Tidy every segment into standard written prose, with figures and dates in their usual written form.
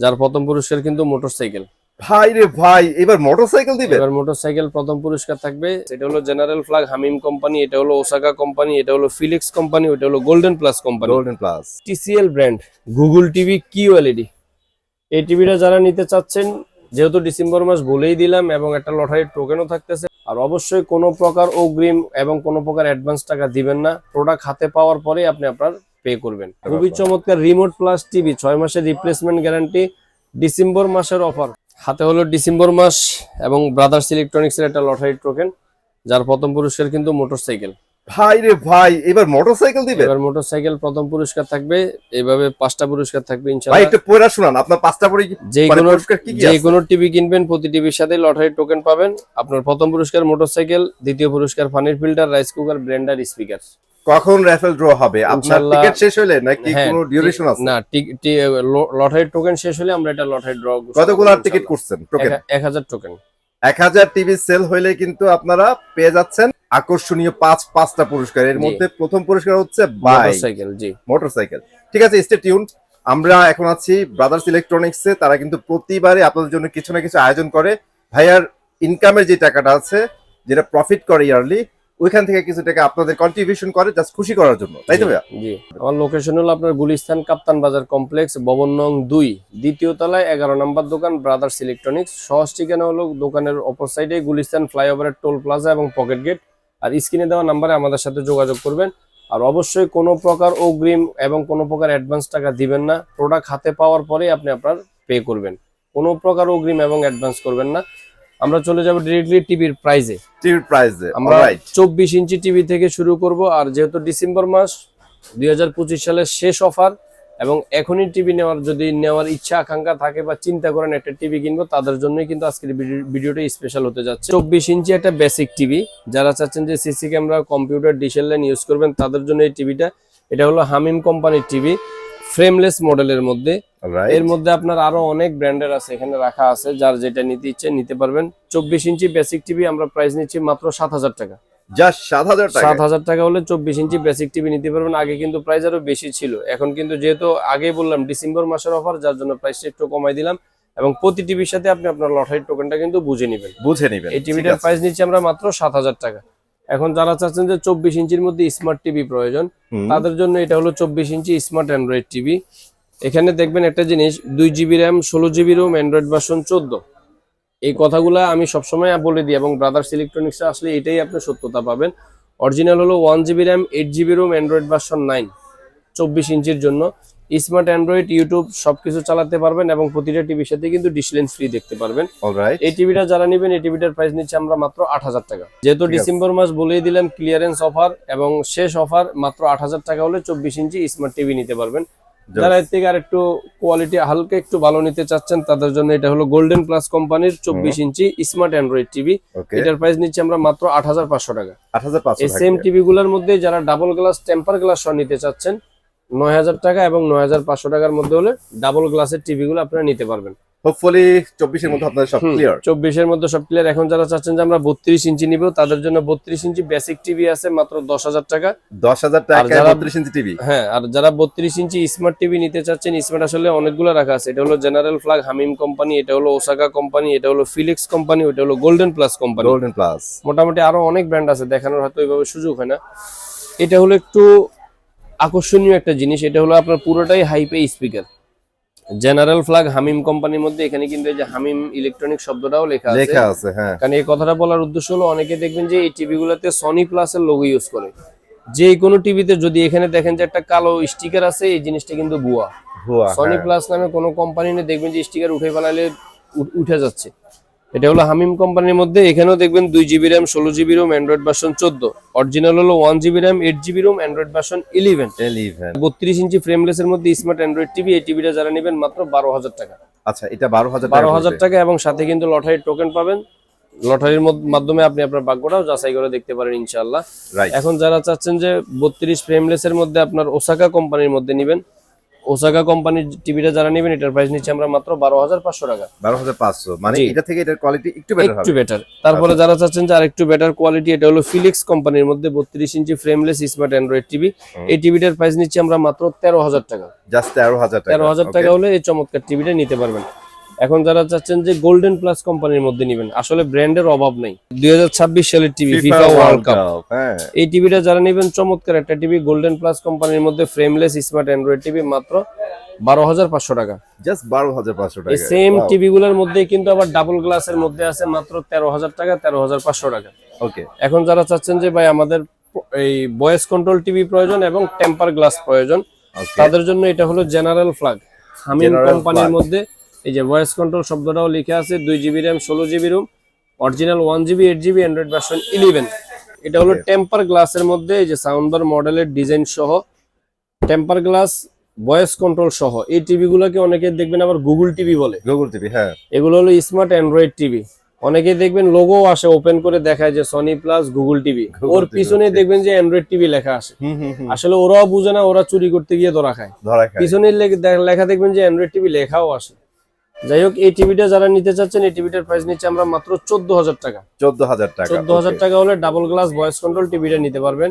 যার প্রথম পুরস্কার কিন্তু মোটরসাইকেল। ভাই রে ভাই, এবার মোটরসাইকেল দিবে? এবার মোটরসাইকেল প্রথম পুরস্কার থাকবে। এটা হলো জেনারেল ফ্ল্যাগ হামিম কোম্পানি, এটা হলো ওসাকা কোম্পানি, এটা হলো ফিলিক্স কোম্পানি, ওটা হলো golden plus company. Golden plus TCL brand Google TV Q LED. এই টিভিটা যারা নিতে চাচ্ছেন, যেহেতু ডিসেম্বর মাস বলেই দিলাম, এবং একটা লটারির টোকেনও থাকতেছে। আর অবশ্যই কোনো প্রকার অগ্রিম এবং কোনো প্রকার অ্যাডভান্স টাকা দিবেন না, প্রোডাক্ট হাতে পাওয়ার পরে আপনি আপনার পে করবেন। খুবই চমৎকার রিমোট প্লাস টিভি, 6 মাসের রিপ্লেসমেন্ট গ্যারান্টি, ডিসেম্বর মাসের অফার। হাতে হলো ডিসেম্বর মাস এবং ব্রাদার্স ইলেকট্রনিক্সের একটা লটারির টোকেন, যার প্রথম পুরস্কার কিন্তু মোটরসাইকেল। ভাই রে ভাই, এবার মোটরসাইকেল দিবে? এবার মোটরসাইকেল প্রথম পুরস্কার থাকবে। এইভাবে 5টা পুরস্কার থাকবে ভাই ইনশাআল্লাহ। একটু পড়া শুনান, আপনার 5টা পরে যে কোনো টিভি কিনবেন, প্রতি টিভির সাথে লটারি টোকেন পাবেন। আপনার প্রথম পুরস্কার মোটরসাইকেল, দ্বিতীয় পুরস্কার পানির filter, rice cooker, Blender, speaker. কখন র্যাফেল ড্র হবে? আপনার টিকিট শেষ হলে নাকি কোনো ডিউরেশন আছে? না, লটারি টোকেন শেষ হলে আমরা এটা লটারি ড্র। কতগুলো টিকিট করছেন টোকেন? 1000 টোকেন। 1000 টিভি সেল হইলে কিন্তু আপনারা পেয়ে যাচ্ছেন আকর্ষণীয় 5টা পুরস্কার। এর মধ্যে প্রথম পুরস্কার হচ্ছে মোটরসাইকেল। জি, মোটরসাইকেল। ঠিক আছে, স্টে টিউন। আমরা এখন আছি ব্রাদার্স ইলেকট্রনিক্সে। তারা কিন্তু প্রতিবারে আপনাদের জন্য কিছু না কিছু আয়োজন করে। ভাইয়ার ইনকামের যে টাকাটা আছে, যেটা প্রফিট করে ইয়ারলি, ওইখান থেকে কিছু টাকা আপনাদের কন্ট্রিবিউশন করে জাস্ট খুশি করার জন্য, তাই তো ভাইয়া? জি, আমার লোকেশন হলো আপনার গুলিস্তান কাপ্তান বাজার কমপ্লেক্স, ভবন নং 2, দ্বিতীয় তলায় 11 নম্বর দোকান, ব্রাদার্স ইলেকট্রনিক্স। সহজ ঠিকানা হলো দোকানের অপর সাইডে গুলিস্তান ফ্লাইওভারের টোল প্লাজা এবং পকেট গেট। আর স্ক্রিনে দেওয়া নাম্বারে আমাদের সাথে যোগাযোগ করবেন। আর অবশ্যই কোনো প্রকার অগ্রিম এবং কোনো প্রকার অ্যাডভান্স টাকা দিবেন না, প্রোডাক্ট হাতে পাওয়ার পরে আপনি আপনার পে করবেন। কোনো প্রকার অগ্রিম এবং অ্যাডভান্স করবেন না। আমরা চলে যাব ডিরেক্টলি টিভির প্রাইজে। আমরা 24 ইঞ্চি টিভি থেকে শুরু করব। আর যেহেতু ডিসেম্বর মাস 2025 সালের শেষ অফার, এবং এখনই টিভি নেওয়ার ইচ্ছা আকাঙ্ক্ষা থাকে বা চিন্তা করেন একটা টিভি কিনবো, তাদের জন্যই কিন্তু আজকের ভিডিওটা স্পেশাল হতে যাচ্ছে। 24 ইঞ্চি একটা বেসিক টিভি, যারা চাচ্ছেন যে সিসি ক্যামেরা, কম্পিউটার, ডিশেল লাইন ইউজ করবেন, তাদের জন্য এই টিভিটা। এটা হলো হামিম কোম্পানির টিভি, ফ্রেমলেস মডেলের মধ্যে। এর মধ্যে আপনার আরো অনেক ব্র্যান্ডের আছে, এখানে রাখা আছে, যার যেটা নিতে ইচ্ছে নিতে পারবেন। 24 ইঞ্চি বেসিক টিভি আমরা প্রাইস নিচ্ছি মাত্র 7000 টাকা। জাস্ট 7000 টাকা হলে 24 ইঞ্চি বেসিক টিভি নিতে পারবেন। আগে কিন্তু প্রাইস আরো বেশি ছিল, এখন কিন্তু যেহেতু আগে বললাম ডিসেম্বর মাসের অফার, যার জন্য প্রাইসটা একটু কমাই দিলাম। এবং প্রতি টিভির সাথে আপনি আপনার লটারি টোকেনটা কিন্তু বুঝে নেবেন। এই টিভিটার প্রাইস নিচ্ছি আমরা মাত্র 7000 টাকা। এখন যারা চাচ্ছেন যে 24 ইঞ্চির মধ্যে স্মার্ট টিভি প্রয়োজন, তাদের জন্য এটা হলো 24 ইঞ্চি স্মার্ট অ্যান্ড্রয়েড টিভি। এখানে দেখবেন একটা জিনিস, 2 GB RAM, 16 GB ROM, Android version 14। এই কথাগুলা আমি সবসময় বলে দিই, এবং ব্রাদার্স ইলেকট্রনিক্সে আসলে এটাই আপনি সত্যতা পাবেন। অরিজিনাল হলো 1 GB RAM, 8 GB ROM, Android version 9, 24 ইঞ্চির জন্য স্মার্ট অ্যান্ড্রয়েড, ইউটিউব সবকিছু চালাতে পারবেন, এবং প্রতিটা টিভির সাথে কিন্তু ডিশ লেন্স ফ্রি দেখতে পারবেন। এই টিভিটা যারা নেবেন, এই টিভিটার প্রাইস নিচ্ছে আমরা মাত্র 8000 টাকা। যেহেতু ডিসেম্বর মাস বলেই দিলাম ক্লিয়ারেন্স অফার এবং শেষ অফার, মাত্র 8000 টাকা হলে 24 ইঞ্চি স্মার্ট টিভি নিতে পারবেন। যারা এর থেকে আর একটু কোয়ালিটি হালকা একটু ভালো নিতে চাচ্ছেন, তাদের জন্য এটা হলো গোল্ডেন প্লাস কোম্পানির 24 ইঞ্চি স্মার্ট অ্যান্ড্রয়েড টিভি। এটার প্রাইস নিচ্ছি আমরা মাত্র 8500 টাকা। এই সেম টিভি গুলোর মধ্যে যারা ডাবল গ্লাস, টেম্পার গ্লাস সহ নিতে চাচ্ছেন, 9000 টাকা এবং 9500 টাকার মধ্যে হলে ডাবল গ্লাসের টিভি গুলো আপনারা নিতে পারবেন। হোপফুলি 24 এর মধ্যে আপনাদের সব ক্লিয়ার। 24 এর মধ্যে সব ক্লিয়ার। এখন যারা চাচ্ছেন যে আমরা 32 ইঞ্চি নিব, তাদের জন্য 32 ইঞ্চি বেসিক টিভি আছে মাত্র 10000 টাকা। 10000 টাকায় 32 ইঞ্চি টিভি। হ্যাঁ, আর যারা 32 ইঞ্চি স্মার্ট টিভি নিতে চাচ্ছেন, স্মার্ট আসলে অনেকগুলো রাখা আছে। এটা হলো জেনারেল ফ্ল্যাগ হামিম কোম্পানি, এটা হলো ওসাকা কোম্পানি, এটা হলো ফিলিক্স কোম্পানি, ওটা হলো golden plus company. Golden plus মোটামুটি আরো অনেক ব্র্যান্ড আছে, দেখানোর হয়তো ওইভাবে সুযোগ হয় না। এটা হলো একটু আকর্ষণীয় একটা জিনিস, এটা হলো আপনার পুরোটাই হাইপে স্পিকার, জেনারেল ফ্ল্যাগ হামিম কোম্পানির মধ্যে। এখানে কিন্তু এই যে হামিম ইলেকট্রনিক শব্দটাও লেখা আছে। হ্যাঁ, কারণ এই কথাটা বলার উদ্দেশ্য হলো, অনেকে দেখবেন যে এই টিভি গুলোতে সনি প্লাস এর লোগো ইউজ করে। যে কোনো টিভিতে যদি এখানে দেখেন যে একটা কালো স্টিকার আছে, এই জিনিসটা কিন্তু ভুয়া। সনি প্লাস নামে কোনো কোম্পানি নেই, দেখবেন যে স্টিকার উঠে ফেলালে উঠে যাচ্ছে। এটা হলো হামিম কোম্পানির মধ্যে। এখানেও দেখবেন 2 GB RAM, 16 GB ROM, Android version 14। Original হলো 1 GB RAM, 8 GB ROM, Android version 11। 32 ইঞ্চি ফ্রেমলেস এর মধ্যে স্মার্ট অ্যান্ড্রয়েড টিভি। এই টিভিটা যারা নেবেন মাত্র 12000 টাকা। আচ্ছা, এটা 12000 টাকা, এবং সাথে কিন্তু লটারির টোকেন পাবেন। লটারির মাধ্যমে আপনি আপনার ভাগ্যটাও যাচাই করে দেখতে পারেন ইনশাআল্লাহ। এখন যারা চাচ্ছেন যে 32 ফ্রেমলেস এর মধ্যে আপনার ওসাকা কোম্পানির মধ্যে নেবেন, ওসাকা কোম্পানির টিভিটা যারা নেবেন এটার প্রাইস নিচ্ছে আমরা মাত্র 12,500 টাকা। 12,500 মানে জি। এটা থেকে এটার কোয়ালিটি একটু বেটার একটু হবে। বেটার। তারপরে যারা চাচ্ছেন যে আরেকটু বেটার কোয়ালিটি, এটা হলো ফিলিক্স কোম্পানির মধ্যে 32 ইঞ্চি ফ্রেমলেস স্মার্ট অ্যান্ড্রয়েড টিভি। এই টিভিটার প্রাইস নিচ্ছি আমরা মাত্র 13,000 টাকা। জাস্ট 13,000 টাকা। 13,000 টাকা হলে এই চমৎকার টিভিটা নিতে পারবেন। এখন যারা চাচ্ছেন যে গোল্ডেন প্লাস কোম্পানির মধ্যে নেবেন, আসলে ব্র্যান্ডের অভাব নাই। 2026 সালের টিভি, ফিফা ওয়ার্ল্ড কাপ। হ্যাঁ, এই টিভিটা যারা নেবেন চমৎকার একটা টিভি, গোল্ডেন প্লাস কোম্পানির মধ্যে ফ্রেমলেস স্মার্ট অ্যান্ড্রয়েড টিভি, মাত্র 12,500 টাকা। জাস্ট 12,500 এই টাকা। সেম টিভি গুলোর মধ্যে কিন্তু আবার ডাবল গ্লাসের মধ্যে আছে মাত্র 13,000 টাকা, 13,500 টাকা। ওকে, এখন যারা চাচ্ছেন যে ভাই আমাদের এই ভয়েস কন্ট্রোল টিভি প্রয়োজন এবং টেম্পার গ্লাস প্রয়োজন, তাদের জন্য এটা হলো জেনারেল ফ্ল্যাগ হামিং General কোম্পানির Plug। মধ্যে। এই যে ভয়েস কন্ট্রোল শব্দটাও লেখা আছে, 2GB RAM 16GB ROM, original 1GB 8GB Android version 11। এটা হলো টেম্পার গ্লাসের মধ্যে, এই যে সাউন্ড বার মডেলের ডিজাইন সহ টেম্পার গ্লাস ভয়েস কন্ট্রোল সহ এই টিভি গুলোকে অনেকে দেখবেন আবার গুগল টিভি বলে। গুগল টিভি, হ্যাঁ। এগুলো হলো স্মার্ট অ্যান্ড্রয়েড টিভি। অনেকে দেখবেন লোগো আসে ওপেন করে দেখায় যে সনি প্লাস গুগল টিভি, ওর পিছনে দেখবেন যে অ্যান্ড্রয়েড টিভি লেখা আসে। আসলে ওরাও বুঝে না, ওরা চুরি করতে গিয়ে ধরা খায়। পিছনে লেখা দেখবেন যে অ্যান্ড্রয়েড টিভি লেখাও আসে। যাই হোক, এই টিভিটা যারা নিতে চাচ্ছেন এই টিভিটার প্রাইস নিচ্ছে আমরা মাত্র 14,000 টাকা। 14,000 টাকা। 14,000 টাকা হলে ডাবল গ্লাস ভয়েস কন্ট্রোল টিভিটা নিতে পারবেন।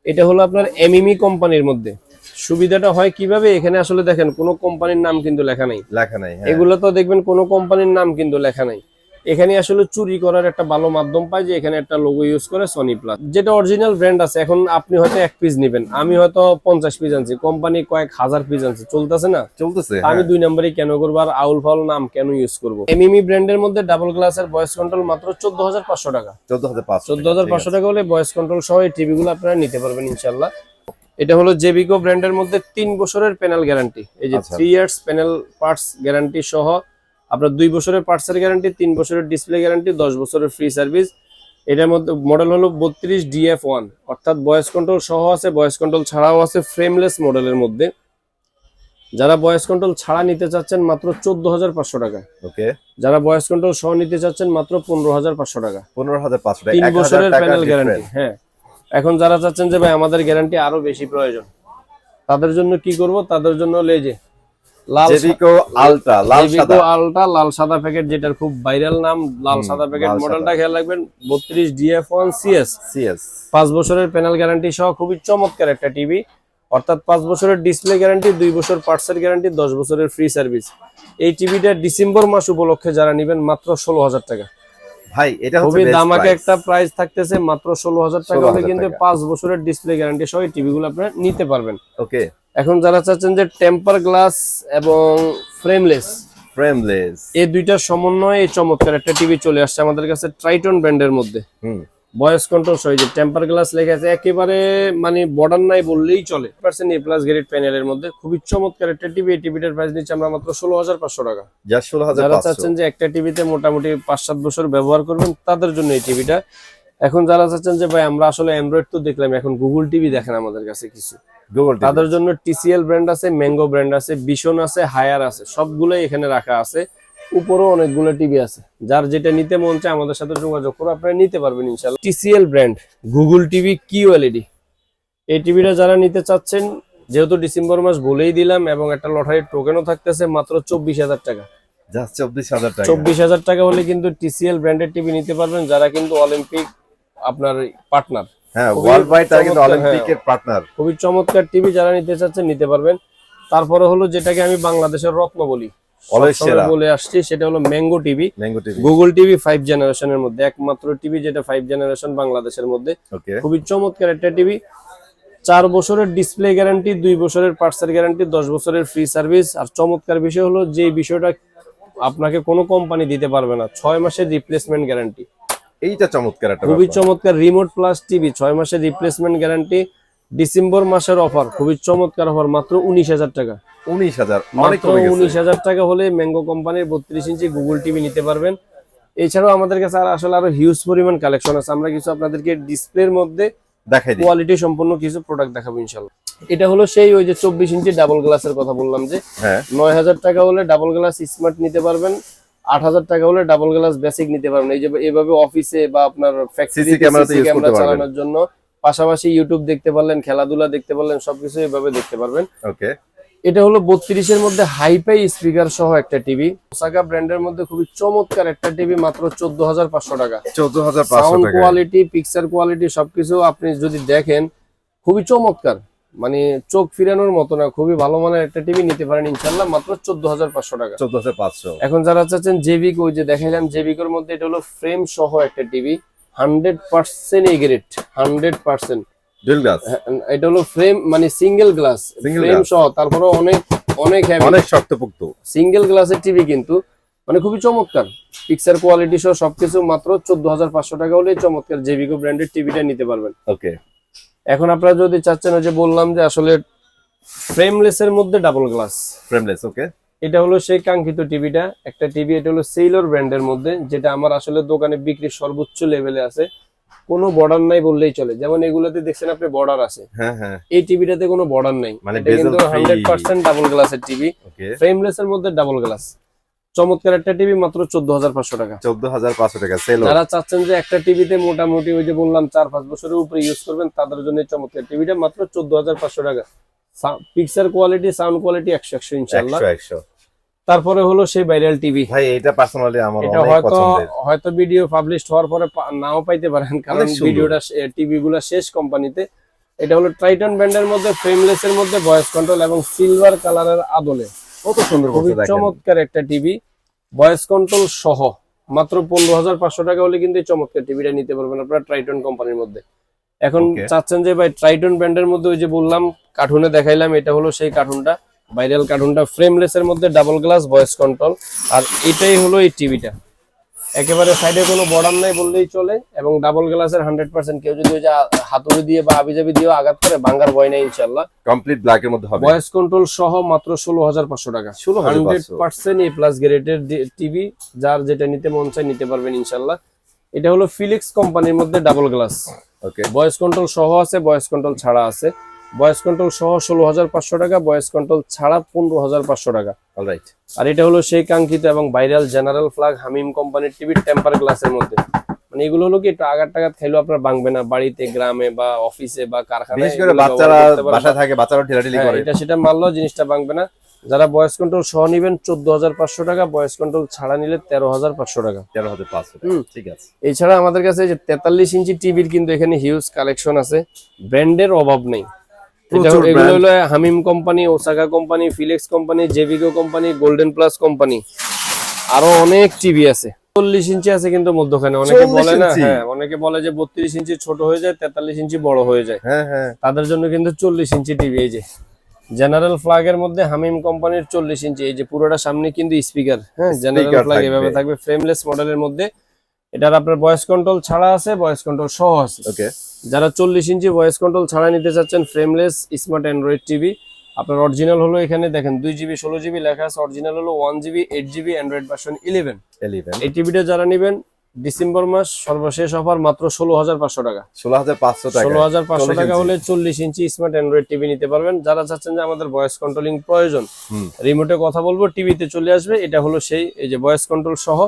এটা হলো আপনার এমএমই কোম্পানির মধ্যে। সুবিধাটা হয় কিভাবে, এখানে আসলে দেখেন কোনো কোম্পানির নাম কিন্তু লেখা নাই। লেখা নাই, হ্যাঁ। এগুলো তো দেখবেন কোনো কোম্পানির নাম কিন্তু লেখা নাই। এখানে আসলে চুরি করার একটা ভালো মাধ্যম পায় যে এখানে একটা লোগো ইউজ করে সনি প্লাস, যেটা অরিজিনাল ব্র্যান্ড আছে। এখন আপনি হয়তো 1 পিস নেবেন, আমি হয়তো 50 পিস আনছি, কোম্পানি কয়েক হাজার পিস আনছে, চলতেছে না? চলতেছে। আমি 2 নম্বরই কেন করবো আর আউল ফাউল নাম কেন ইউজ করবো? এমএমই ব্র্যান্ডের মধ্যে ডাবল গ্লাসের ভয়েস কন্ট্রোল মাত্র 14,500 টাকা। 14,500 টাকা হলে ভয়েস কন্ট্রোল সহ এই টিভি গুলো আপনারা নিতে পারবেন ইনশাল্লাহ। এটা হলো জেবিকো ব্র্যান্ডের মধ্যে 3 বছরের প্যানেল গ্যারান্টি। এই যে 3 ইয়ার্স প্যানেল পার্টস গ্যারান্টি সহ আপনার 2 বছরের পার্টসের গ্যারান্টি, 3 বছরের ডিসপ্লে গ্যারান্টি, 10 বছরের ফ্রি সার্ভিস। এটার মধ্যে মডেল হলো 32DF1, অর্থাৎ ভয়েস কন্ট্রোল সহ আছে, ভয়েস কন্ট্রোল ছাড়াও আছে, ফ্রেমলেস মডেলের মধ্যে। যারা ভয়েস কন্ট্রোল ছাড়া নিতে চাচ্ছেন মাত্র 14,500 টাকা। ওকে, যারা ভয়েস কন্ট্রোল সহ নিতে চাচ্ছেন মাত্র 15,500 টাকা। 15,500 টাকা। 3 বছরের প্যানেল গ্যারান্টি। হ্যাঁ, এখন যারা চাচ্ছেন যে ভাই আমাদের গ্যারান্টি আরো বেশি প্রয়োজন, তাদের জন্য কি করব? তাদের জন্য লেজে জেবিকো আলট্রা লাল সাদা, আলট্রা লাল সাদা প্যাকেট, যেটার খুব ভাইরাল নাম লাল সাদা প্যাকেট। মডেলটা খেয়াল রাখবেন, 32DF1 CS। 5 বছরের প্যানেল গ্যারান্টি সহ খুবই চমৎকার একটা টিভি, অর্থাৎ 5 বছরের ডিসপ্লে গ্যারান্টি, 2 বছর পার্টসের গ্যারান্টি, 10 বছরের ফ্রি সার্ভিস। এই টিভিটা ডিসেম্বর মাস উপলক্ষে যারা নেবেন মাত্র 16,000 টাকা। ভাই এটা হচ্ছে খুবই বেস্ট দামাকে প্রাইস। একটা প্রাইস থাকতেছে মাত্র 16,000 টাকা হলে 16,000 কিন্তু টাকা। 5 বছরের ডিসপ্লে গ্যারান্টি সহ এই টিভিগুলো আপনারা নিতে পারবেন। ওকে, এখন যারা চাচ্ছেন যে টেম্পার গ্লাস এবং ফ্রেমলেস, এই দুইটার সমন্বয়ে এই চমৎকার একটা টিভি চলে আসছে আমাদের কাছে ট্রাইটন ব্র্যান্ডের মধ্যে। ভয়েস কন্ট্রোল সহ যে টেম্পার গ্লাস লেখা আছে, একেবারে মানে বর্ডার নাই বললেই চলে। A+ গ্রেড প্যানেলের মধ্যে খুবই চমৎকার একটা টিভি। এই টিভিটার প্রাইস নিচ্ছে আমরা মাত্র 16,500 টাকা। যারা চাচ্ছেন যে একটা টিভিতে মোটামুটি 5-7 বছর ব্যবহার করবেন, তাদের জন্য এই টিভিটা। এখন যারা চাচ্ছেন যে ভাই আমরা আসলে অ্যান্ড্রয়েড তো দেখলাম, এখন গুগল টিভি দেখেন আমাদের কাছে কিছু, তাদের জন্য TCL ব্র্যান্ড আছে, ম্যাঙ্গো ব্র্যান্ড আছে, বিশন আছে, হায়ার আছে, সবগুলোই এখানে রাখা আছে। উপরেও অনেকগুলো টিভি আছে, যার যেটা নিতে মন চায় আমাদের সাথে যোগাযোগ করে আপনারা নিতে পারবেন ইনশাআল্লাহ। TCL brand Google TV QLED, এই টিভিটা যারা নিতে চাচ্ছেন, যেহেতু ডিসেম্বর মাস বলেই দিলাম এবং একটা লটারির টোকেনও থাকতেছে, মাত্র 24,000 টাকা। 24,000 টাকা হলে কিন্তু TCL ব্র্যান্ডের টিভি নিতে পারবেন, যারা কিন্তু অলিম্পিক আপনার পার্টনার। হ্যাঁ, ওয়ার্ল্ড ওয়াইড তারা কিন্তু অলিম্পিকের পার্টনার। খুবই চমৎকার টিভি, যারা নিতে চাচ্ছেন নিতে পারবেন। তারপরে হলো যেটাকে আমি বাংলাদেশের রত্ন বলি, বলে আসছি, সেটা হলো ম্যাঙ্গো টিভি। গুগল টিভি 5 জেনারেশনের মধ্যে একমাত্র টিভি যেটা 5 জেনারেশন বাংলাদেশের মধ্যে। খুবই চমৎকার একটা টিভি, 4 বছরের ডিসপ্লে গ্যারান্টি, 2 বছরের পার্টসের গ্যারান্টি, 10 বছরের ফ্রি সার্ভিস। আর চমৎকার বিষয় হলো যে বিষয়টা আপনাকে কোনো কোম্পানি দিতে পারবে না, 6 মাসের রিপ্লেসমেন্ট গ্যারান্টি। এইটা চমৎকার একটা, খুবই চমৎকার রিমোট প্লাস টিভি, 6 মাসের রিপ্লেসমেন্ট গ্যারান্টি। ডিসেম্বর মাসের অফার, খুবই চমৎকার অফার, মাত্র 19,000 টাকা। 19,000 টাকা হলে ম্যাঙ্গো কোম্পানির 32 ইঞ্চি গুগল টিভি নিতে পারবেন। এছাড়াও আমাদের কাছে আসলে আরো হিউজ পরিমাণ কালেকশন আছে। আমরা কিছু আপনাদেরকে ডিসপ্লের মধ্যে দেখাই দিই, কোয়ালিটি সম্পন্ন কিছু প্রোডাক্ট দেখাবো ইনশাআল্লাহ। এটা হলো সেই ওই যে 24 ইঞ্চি ডাবল গ্লাসের কথা বললাম যে, 9,000 টাকা হলে ডাবল গ্লাস স্মার্ট নিতে পারবেন, 8,000 টাকা হলে ডাবল গ্লাস বেসিক নিতে পারবেন। এই যে এভাবে অফিসে বা আপনার ফ্যাক্টরিতে ক্যামেরা চালানোর জন্য, পাশাপাশি ইউটিউব দেখতে পারলেন, খেলাধুলা দেখতে পারলেন, সবকিছু এভাবে দেখতে পারবেন। এটা হলো 32 এর মধ্যে হাইফাই স্পিকার সহ একটা টিভি, ওসাকা ব্র্যান্ডের মধ্যে খুবই চমৎকার একটা টিভি, মাত্র 14,500 টাকা। 14,500 সাউন্ড টাকা। কোয়ালিটি, পিকচার কোয়ালিটি সবকিছু আপনি যদি দেখেন খুবই চমৎকার, মানে চোখ ফিরানোর মতো না, খুবই ভালো মানের একটা টিভি নিতে পারেন ইনশাআল্লাহ মাত্র 14,500 টাকা। 14,500। এখন যারা চাচ্ছেন জেবিক, ওই যে দেখাইলাম জেবিকের মধ্যে, এটা হলো ফ্রেম সহ একটা TV, 100% A grade, 100%। Dual glass. এটা হলো ফ্রেম মানে single glass, Single frame glass। সহ, তারপরে অনেক অনেক হেভি, অনেক শক্তপোক্ত। সিঙ্গেল গ্লাসের টিভি কিন্তু মানে খুবই চমৎকার, পিকচার কোয়ালিটি সহ সবকিছু মাত্র 14,500 টাকা হলে চমৎকার জেবিকো ব্র্যান্ডের টিভিটা নিতে পারবেন। ওকে। এখন আপনারা যদি চাচ্ছেন, ওই যে বললাম যে আসলে ফ্রেমলেস এর মধ্যে ডাবল গ্লাস, ফ্রেমলেস। ওকে। এটা হলো সেই কাঙ্ক্ষিত টিভিটা, একটা টিভি, এটা হলো সেইলর ব্র্যান্ডের মধ্যে, যেটা আমার আসলে দোকানে বিক্রি সর্বোচ্চ লেভেলে আছে, কোনো বর্ডার নাই বললেই চলে। যেমন এগুলোতে দেখছেন আপনি বর্ডার আছে, হ্যাঁ হ্যাঁ। এই টিভিটাতে কোনো বর্ডার নাই, মানে এটা কিন্তু bezel free। 100% ডাবল গ্লাসের টিভি, ওকে। ফ্রেমলেস এর মধ্যে ডাবল গ্লাস, চমৎকার একটা টিভি, মাত্র 14,500 টাকা। 14,500 টাকা সেল। যারা চাচ্ছেন যে একটা টিভিতে মোটামুটি ওই যে বললাম 4-5 বছরের উপরে ইউজ করবেন, তাদের জন্য এই চমৎকার টিভিটা মাত্র 14,500 টাকা। পিকচার কোয়ালিটি, সাউন্ড কোয়ালিটি 100 ইনশাআল্লাহ। 100। তারপরে হলো সেই ভাইরাল টিভি, ভাই এটা পার্সোনালি আমার এটা অনেক পছন্দের। হয়তো ভিডিও পাবলিশ হওয়ার পরে নাও পাইতে পারেন, কারণ সুন্দর। ভিডিওটা টিভি গুলা শেষ কোম্পানিতে। এটা হলো ট্রাইটন ব্র্যান্ডের মধ্যে, ফ্রেমলেস এর মধ্যে, ভয়েস কন্ট্রোল এবং সিলভার কালারের আদলে কত সুন্দর খুবই বলতে দেখেন। চমৎকার একটা টিভি, ভয়েস কন্ট্রোল সহ মাত্র 15,500 টাকা হলে কিন্তু এই চমৎকার টিভিটা নিতে পারবেন আপনারা ট্রাইটন কোম্পানির মধ্যে। এখন Okay। চাচ্ছেন যে ভাই ট্রাইটন ব্র্যান্ডের মধ্যে, ওই যে বললাম কার্টুনে দেখাইলাম, এটা হলো সেই কার্টুনটা, ভাইরাল কার্টুনটা, ফ্রেমলেস এর মধ্যে ডাবল গ্লাস, ভয়েস কন্ট্রোল, আর এটাই হলো এই টিভিটা, একেবারে সাইডে কোনো বর্ডার নাই বললেই চলে, এবং ডাবল গ্লাসের 100%। কেউ যদি ওই যে হাতুড়ি দিয়ে বা আবিজাবি দিয়ে আঘাত করে ভাঙার ভয় নাই ইনশাআল্লাহ। কমপ্লিট ব্ল্যাক এর মধ্যে হবে। ভয়েস কন্ট্রোল সহ মাত্র 16,500 টাকা। 100% এ প্লাস গ্রেডের টিভি, যার যেটা নিতে মন চায় নিতে পারবেন ইনশাআল্লাহ। এটা হলো ফিলিক্স কোম্পানির মধ্যে ডাবল গ্লাস, ওকে। ভয়েস কন্ট্রোল সহ আছে, ভয়েস কন্ট্রোল ছাড়া আছে। ভয়েস কন্ট্রোল সহ 16,500 টাকা, ভয়েস কন্ট্রোল ছাড়া 15,500 টাকা। অলরাইট। আর এটা হলো সেই কাঙ্ক্ষিত এবং ভাইরাল জেনারেল ফ্ল্যাগ হামিম কোম্পানির টিভি, টেম্পার গ্লাসের মধ্যে। মানে এগুলো হলো কি একটু আঘাত টাঘাত খাইলেও আপনার ভাঙবে না, বাড়িতে, গ্রামে বা অফিসে বা কারখানায়, বিশেষ করে এগুলো বাচ্চারা ব্যবহার করতে পারবেন। বাসা থাকে, বাচ্চারা ঠেলাঠেলি হ্যাঁ, করে। এটা সেটা মারলেও জিনিসটা ভাঙবে না। যারা ভয়েস কন্ট্রোল সহ নিবেন 14,500 টাকা, ভয়েস কন্ট্রোল ছাড়া নিলে 13,500 টাকা। 13,500 টাকা। হুম। ঠিক আছে। এছাড়া আমাদের কাছে যে 43 ইঞ্চি টিভির কিন্তু এখানে হিউজ কালেকশন আছে, ব্র্যান্ডের অভাব নেই। প্রচুর এগুলো brand। হলো Hamim company, Osaka company, Felix company, জেভিকো কোম্পানি, গোল্ডেন প্লাস কোম্পানি, আরো অনেক টিভি আছে। 40 ইঞ্চি আছে কিন্তু মধ্যখানে, অনেকে 40 বলে না, ইঞ্চি? হ্যাঁ অনেকে বলে যে 32 ইঞ্চি ছোট হয়ে যায়, 43 ইঞ্চি বড় হয়ে যায়, হ্যাঁ হ্যাঁ। তাদের জন্য কিন্তু 40 ইঞ্চি টিভি। এই যে জেনারেল ফ্ল্যাগের মধ্যে হামিম কোম্পানির 40 ইঞ্চি, এই যে পুরোটা সামনে কিন্তু স্পিকার, হ্যাঁ জেনারেল Speaker ফ্ল্যাগ থাকবে। এভাবে থাকবে, ফ্রেমলেস মডেলের মধ্যে। এটার আপনার ভয়েস কন্ট্রোল ছাড়া আছে, ভয়েস কন্ট্রোল সহ আছে। ওকে। যারা 40 ইঞ্চি ভয়েস কন্ট্রোল ছাড়া নিতে চাচ্ছেন, ফ্রেমলেস স্মার্ট অ্যান্ড্রয়েড টিভি, আপনার অরিজিনাল হলো এখানে দেখেন 2GB 16GB লেখা আছে, অরিজিনাল হলো 1GB 8GB অ্যান্ড্রয়েড ভার্সন 11। 11। এই টিভিটা যারা নেবেন ডিসেম্বর মাস সর্বশেষ অফার মাত্র 16,500 টাকা। 16,500 টাকা। 16,500 টাকা 40 হলে 40 ইঞ্চি স্মার্ট অ্যান্ড্রয়েড টিভি নিতে পারবেন। যারা চাচ্ছেন যে আমাদের ভয়েস কন্ট্রোলিং প্রয়োজন, হুম। রিমোটে কথা বলবো, টিভিতে চলে আসবে, এটা হলো সেই এই যে ভয়েস কন্ট্রোল সহ,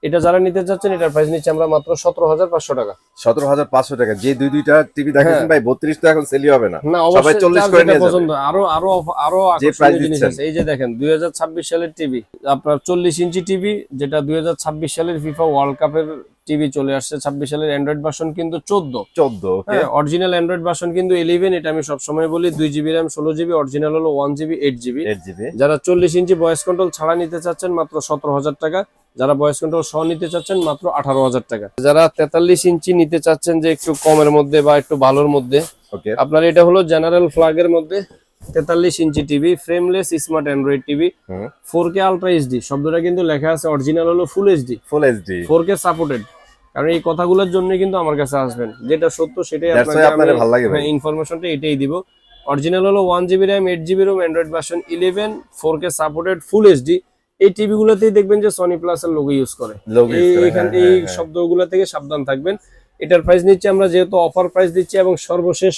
এটা যারা নিতে চাচ্ছেন এটার প্রাইস নিচ্ছে আমরা মাত্র 17,500 টাকা। 17,500 টাকা। যে দুইটা টিভি দেখাচ্ছেন ভাই, 32 তো এখন সেলই হবে না। না সবাই অবশ্যই 40 যার করে যেটা নিয়ে যাবে। পছন্দ। আরো যে আকর্ষণীয় price জিনিস দিচ্ছেন। আছে, এই যে দেখেন 2026 সালের টিভি, আপনার 40 ইঞ্চি টিভি, যেটা 2026 সালের ফিফা ওয়ার্ল্ড কাপের টিভি চলে আসছে। 26 সালের অ্যান্ড্রয়েড ভার্সন কিন্তু 14। ওকে। হ্যাঁ, অরিজিনাল অ্যান্ড্রয়েড ভার্সন কিন্তু 11, এটা আমি সবসময় বলি। 2GB র্যাম, 16GB, অরিজিনাল হলো 1GB 8GB। 8GB। যারা 40 ইঞ্চি ভয়েস কন্ট্রোল ছাড়া নিতে চাচ্ছেন মাত্র 17,000 টাকা। যারা ভয়েস কন্ট্রোল সহ নিতে চাচ্ছেন মাত্র 18,000 টাকা। যারা 43 ইঞ্চি নিতে চাচ্ছেন যে একটু কমের মধ্যে বা একটু ভালোর মধ্যে, ওকে। আপনার এটা হলো জেনারেল ফ্ল্যাগের মধ্যে 43 inch TV, frameless smart Android TV, 4K ultra HD, শব্দটা কিন্তু লেখা আছে, অরিজিনাল হলো full HD, full HD. 4K supported. কারণ এই কথাগুলোর জন্য কিন্তু আমার কাছে আসবেন, যেটা সত্য সেটাই That's why আপনাদের ভালো লাগে ভাই। ইনফরমেশনটা এটাই দিব। অরিজিনাল হলো 1GB RAM, 8GB ROM, Android version 11, 4K supported, full HD. এই টিভি গুলোতেই দেখবেন যে সনি প্লাস এর লোগো ইউজ করে, এখান এই শব্দগুলো থেকে সাবধান থাকবেন। এটার প্রাইস নিচ্ছে আমরা যেহেতু অফার প্রাইস দিচ্ছি, এবং সর্বশেষ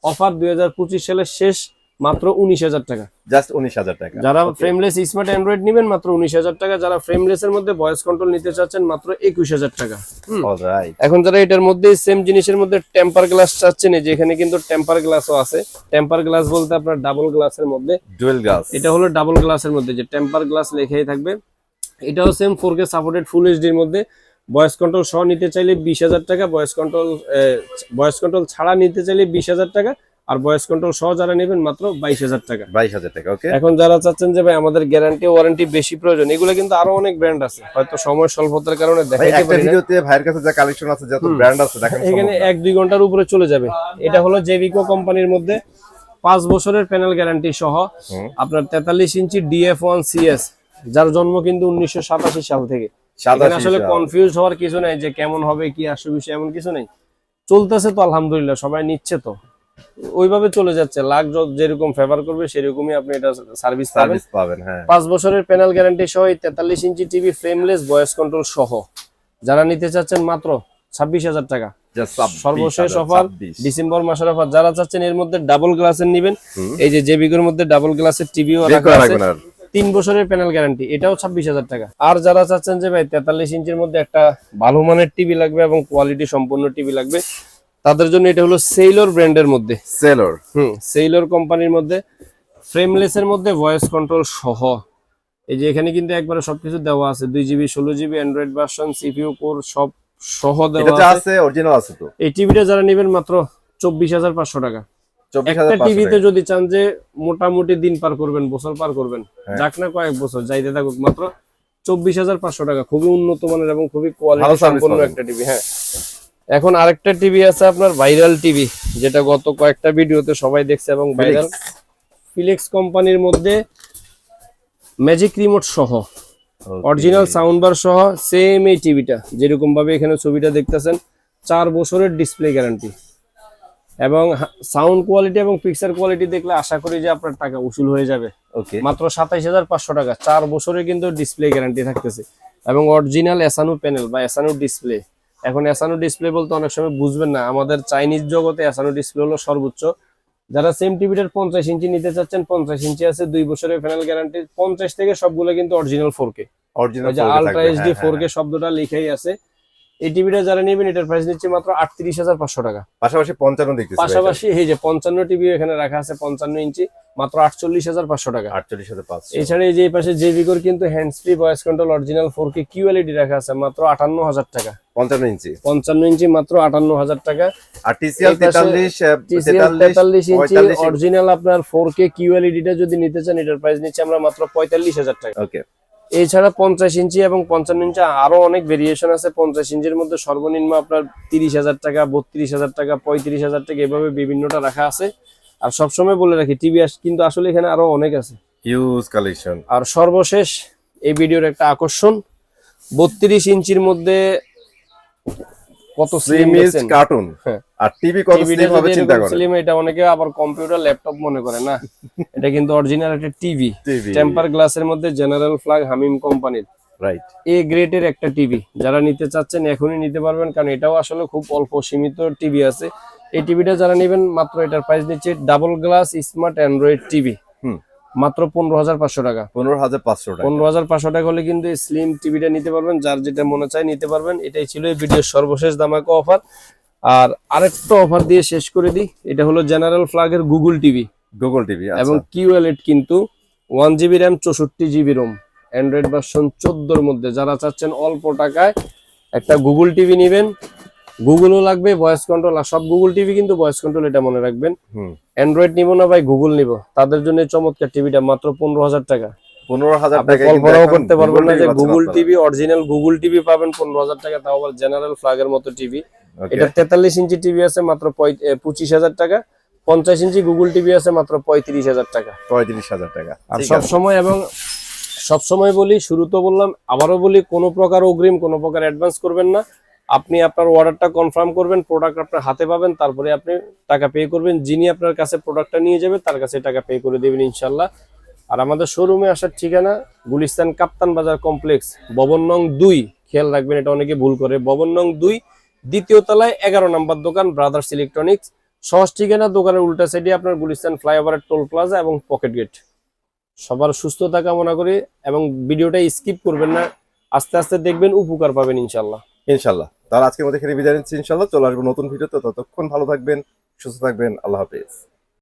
অফার 2025 সালের শেষ মাত্র 19,000 টাকা। জাস্ট 19,000 টাকা। যারা ফ্রেমলেস স্মার্ট অ্যান্ড্রয়েড নেবেন মাত্র 19,000 টাকা, যারা ফ্রেমলেস এর মধ্যে ভয়েস কন্ট্রোল নিতে চাচ্ছেন মাত্র 21,000 টাকা। অলরাইট। এখন যারা এটার মধ্যে সেম জিনিসের মধ্যে টেম্পার গ্লাস চাচ্ছেন, এই যে এখানে কিন্তু টেম্পার গ্লাসও আছে। টেম্পার গ্লাস বলতে আপনার ডাবল গ্লাসের মধ্যে, ডুয়াল গ্লাস, এটা হলো ডাবল গ্লাসের মধ্যে যে টেম্পার গ্লাস লেখাই থাকবে। এটাও same 4K supported full HD এর মধ্যে। ভয়েস কন্ট্রোল সহ নিতে চাইলে 20,000 টাকা, ভয়েস কন্ট্রোল ছাড়া নিতে চাইলে 20,000 টাকা, আর ভয়েস কন্ট্রোল সহ যারা নেবেন মাত্র 22,000 টাকা। 22,000 টাকা। ওকে। এখন যারা চাচ্ছেন যে ভাই আমাদের গ্যারান্টি ওয়ারেন্টি বেশি প্রয়োজন, এগুলো কিন্তু আরো অনেক ব্র্যান্ড আছে, হয়তো সময় স্বল্পতার কারণে দেখাইতে একটা পারি না। ভিডিওতে ভাইয়ের কাছে যা কালেকশন আছে, যত ব্র্যান্ড আছে দেখেন, এখানে 1-2 ঘন্টার উপরে চলে যাবে। এটা হলো জেভিকো কোম্পানির মধ্যে 5 বছরের প্যানেল গ্যারান্টি সহ আপনার 43 ইঞ্চি DF1 CS, যার জন্ম কিন্তু 1987 সাল থেকে। এখানে আসলে কনফিউজ হওয়ার কিছু নাই যে কেমন হবে কি আসবে বিষয়, এমন কিছু নেই। চলতেছে তো আলহামদুলিল্লাহ, সবাই নিচ্ছে তো, ওইভাবে চলে যাচ্ছে। লাখ যেরকম ফেভার করবে সেরকমই আপনি এটা সার্ভিস পাবেন। হ্যাঁ, 5 বছরের প্যানেল গ্যারান্টি সহ 43 inch TV frameless voice control সহ যারা নিতে চাচ্ছেন মাত্র 26,000 টাকা। সর্বশেষ অফার, ডিসেম্বর মাসের অফার। যারা চাচ্ছেন এর মধ্যে ডাবল গ্লাসের নেবেন, এই যে জেবিগোর মধ্যে ডাবল গ্লাসের টিভিও রাখা আছে, 3 বছরের প্যানেল গ্যারান্টি, এটাও 26,000 টাকা। আর যারা চাচ্ছেন যে ভাই 43 ইঞ্চির মধ্যে একটা ভালো মানের টিভি লাগবে এবং কোয়ালিটি সম্পন্ন টিভি লাগবে, তাদের জন্য এটা হলো সেইলর ব্র্যান্ডের মধ্যে, সেইলর কোম্পানির মধ্যে ফ্রেমলেস এর মধ্যে ভয়েস কন্ট্রোল সহ। এই যে এখানে কিন্তু একবারে সবকিছু দেওয়া আছে, 2GB 16GB Android version, CPU core সব সহ দেওয়া আছে। অরিজিনাল আছে তো। এই টিভিটা যারা নেবেন মাত্র 24,500 টাকা। একটা টিভিতে যদি চান যে মোটামুটি দিন পার করবেন, বছর পার করবেন, যাক না কয়েক বছর যাইতে থাকুক, মাত্র 24,500 টাকা। খুবই উন্নত মানের এবং খুবই কোয়ালিটি সম্পন্ন একটা টিভি। হ্যাঁ, এখন আরেকটা টিভি আছে আপনার ভাইরাল টিভি, যেটা গত কয়েকটা ভিডিওতে সবাই দেখছে এবং ভাইরাল, ফিলিক্স কোম্পানির মধ্যে ম্যাজিক রিমোট সহ, অরিজিনাল সাউন্ড বার সহ সেম এই টিভিটা, যেরকম ভাবে এখানে ছবিটা দেখতেছেন, 4 বছরের ডিসপ্লে গ্যারান্টি এবং সাউন্ড কোয়ালিটি এবং পিকচার কোয়ালিটি দেখলে আশা করি যে আপনার টাকা উসুল হয়ে যাবে। মাত্র 27,500 টাকা, 4 বছরের কিন্তু ডিসপ্লে গ্যারান্টি থাকতেছে এবং অরিজিনাল এসানু প্যানেল বা এসানু ডিসপ্লে। এখন এসানু ডিসপ্লে বলতে অনেক সময় বুঝবেন না, আমাদের চাইনিজ জগতে এসানু ডিসপ্লে হলো সর্বোচ্চ। যারা সেম টিভিটার 50 ইঞ্চি নিতে চাচ্ছেন, 50 ইঞ্চি আছে, 2 বছরের প্যানেল গ্যারান্টি। 50 থেকে সবগুলো কিন্তু original 4K, ultra HD 4K শব্দটা লিখেই আছে। এই টিভিটা যারা নেবেন এটার প্রাইস নিচ্ছে মাত্র 38,500 টাকা। পাশাপাশি 55 দেখতেছি, পাশাপাশি এই যে 55 টিভি এখানে রাখা আছে, 55 ইঞ্চি, মাত্র 48,500 টাকা। 48,500। এছাড়া এই যে এই পাশে জেভিকোর কিন্তু hands free voice control original 4K QLED রাখা আছে, মাত্র 58,000 টাকা। 55 ইঞ্চি, 55 ইঞ্চি মাত্র 58,000 টাকা। আর TCL 43 ইঞ্চি অরিজিনাল আপনার 4K QLED টা যদি নিতে চান, এটার প্রাইস নিচ্ছে আমরা মাত্র 45,000 টাকা। ওকে। এছাড়া 50 ইঞ্চি এবং 55 ইঞ্চি আরো অনেক ভেরিয়েশন আছে। 50 ইঞ্চির মধ্যে সর্বনিম্ন আপনার 30,000 টাকা, 32,000 টাকা, 35,000 টাকা, এভাবে বিভিন্নটা রাখা আছে। আর সবসময় বলে রাখি টিভি কিন্তু আসলে এখানে আরো অনেক আছে, হিউজ কালেকশন। আর সর্বশেষ এই ভিডিওর একটা আকর্ষণ, 32 ইঞ্চির মধ্যে কত স্লিম কার্টুন, আর টিভি কত স্লিম হবে চিন্তা করেন। স্লিম, এটা অনেকে আবার কম্পিউটার ল্যাপটপ মনে করে না, এটা কিন্তু অরিজিনাল একটা টিভি, টেম্পার গ্লাসের মধ্যে জেনারেল ফ্ল্যাগ হামিম কোম্পানির, রাইট, এ গ্রেডের একটা টিভি। যারা নিতে চাচ্ছেন এখনই নিতে পারবেন, কারণ এটাও আসলে খুব অল্প সীমিত টিভি আছে। এই টিভিটা যারা নেবেন মাত্র এটার প্রাইস নিচ্ছে double glass smart Android TV, মাত্র 15,500 টাকা। 15,500 টাকা। 15,500 টাকা হলে কিন্তু স্লিম টিভিটা নিতে পারবেন, যার যেটা মনে চায় নিতে পারবেন। এটাই ছিল এই ভিডিওর সর্বশেষ ধামাকা অফার। আর আরেকটা অফার দিয়ে শেষ করে দিই, এটা হলো জেনারেল ফ্ল্যাগের গুগল টিভি, এবং QLED কিন্তু 1GB RAM 64GB Rome, Android version 14 মধ্যে। যারা চাচ্ছেন অল্প টাকায় একটা গুগল টিভি নেবেন, গুগলও লাগবে, ভয়েস কন্ট্রোল, আর সব গুগল টিভি কিন্তু ভয়েস কন্ট্রোল, এটা মনে রাখবেন। অ্যান্ড্রয়েড নিব না ভাই, গুগল নিব, তাদের জন্য চমৎকার টিভিটা মাত্র 15,000 টাকা। 15,000 টাকা কল্পনাও করতে পারবেন না যে Google TV, original Google TV পাবেন 15,000 টাকা, তাও আবার জেনারেল ফ্ল্যাগের মতো টিভি। এটা 43 ইঞ্চি টিভি আছে মাত্র 25,000 টাকা। 50 ইঞ্চি গুগল টিভি আছে মাত্র 35,000 টাকা। 35,000 টাকা। আর সবসময় বলি, শুরু তো বললাম, আবারও বলি, কোনো প্রকার অগ্রিম, কোনো প্রকার অ্যাডভান্স করবেন না। আপনি আপনার অর্ডারটা কনফার্ম করবেন, প্রোডাক্ট আপনার হাতে পাবেন, তারপরে আপনি টাকা পে করবেন। যিনি আপনার কাছে প্রোডাক্টটা নিয়ে যাবে তার কাছে টাকা পে করে দেবেন ইনশাল্লাহ। আর আমাদের শোরুমে আসার ঠিকানা গুলিস্তান কাপ্তান বাজার কমপ্লেক্স, ভবন নং 2, খেয়াল রাখবেন, এটা অনেকে ভুল করে, ভবন নং 2, দ্বিতীয় তলায় 11 নম্বর দোকান ব্রাদার্স ইলেকট্রনিক্স। সহজ ঠিকানা দোকানের উল্টা সাইডে আপনার গুলিস্তান ফ্লাইওভারের টোল প্লাজা এবং পকেট গেট। সবার সুস্থতা কামনা করি এবং ভিডিওটা স্কিপ করবেন না, আস্তে আস্তে দেখবেন, উপকার পাবেন ইনশাল্লাহ। ইনশাল্লাহ। তাহলে আজকের মধ্যে এখানে বিদায় নিচ্ছি, ইনশাল্লাহ চলে আসবো নতুন ভিডিওতে। ততক্ষণ ভালো থাকবেন, সুস্থ থাকবেন, আল্লাহ হাফেজ।